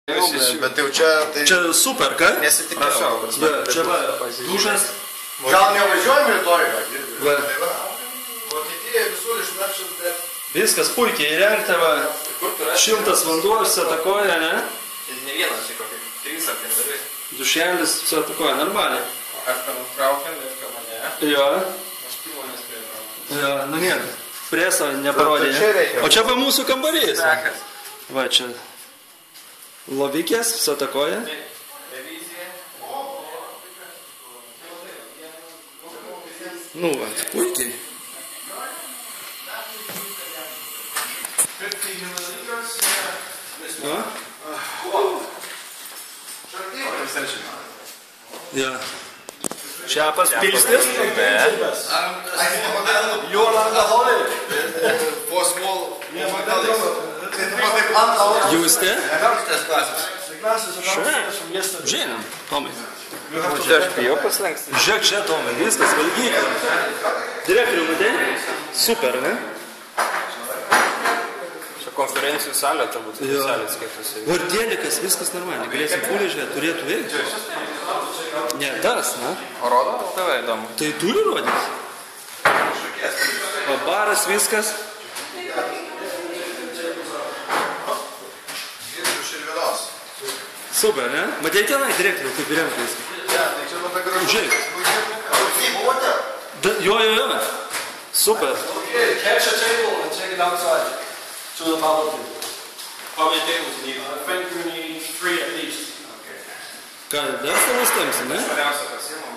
Bet jau čia... Čia super, ką? Nesitikėjau. Čia va, dušas. Gal nevažiuojam rytoj? Va. Vokietija visur išmeršint, bet... Viskas puikiai įrengta, va. Šiltas vanduo, visi atakoja, ne? Ne vienas, čia kokį 3 ar 4. Dušelis, visi atakoja, normaliai. Aš ten traukiam ir ką mane. Jo. Aš pilo nespėjau. Jo, nu nieko. Preso neparodė. O čia va mūsų kambarys. Va, čia lovikės, visi atakoja. Nu, va, puikiai. Ja. Šiapas pilstis. Jolanda Holly. For small... Juste? Žinom, Tomai. Čia aš bijau paslenksti. Žiūrėk čia, Tomai, viskas, valgykla. Direktorių, matai? Super, ne? Čia konferencijų salė, turbūt salė skaitosi. Vardėlikas, viskas normaliai. Galėsim pūlį žiūrėti, turėtų veikti. Ne, tas, na? O rodo? Tave įdomu. Tai turi rodyti. O baras, viskas. Super, ne? Matei tenai direktorių, kaip įrengti viską? Ja, tai čia labai gražu. Žiūrėk. Jo. Super. Okay, catch a table and take it outside to the public. How many tables you need? I think we need 3 at least. Ką, dar savas tamsi, ne? Svariausia pasiima.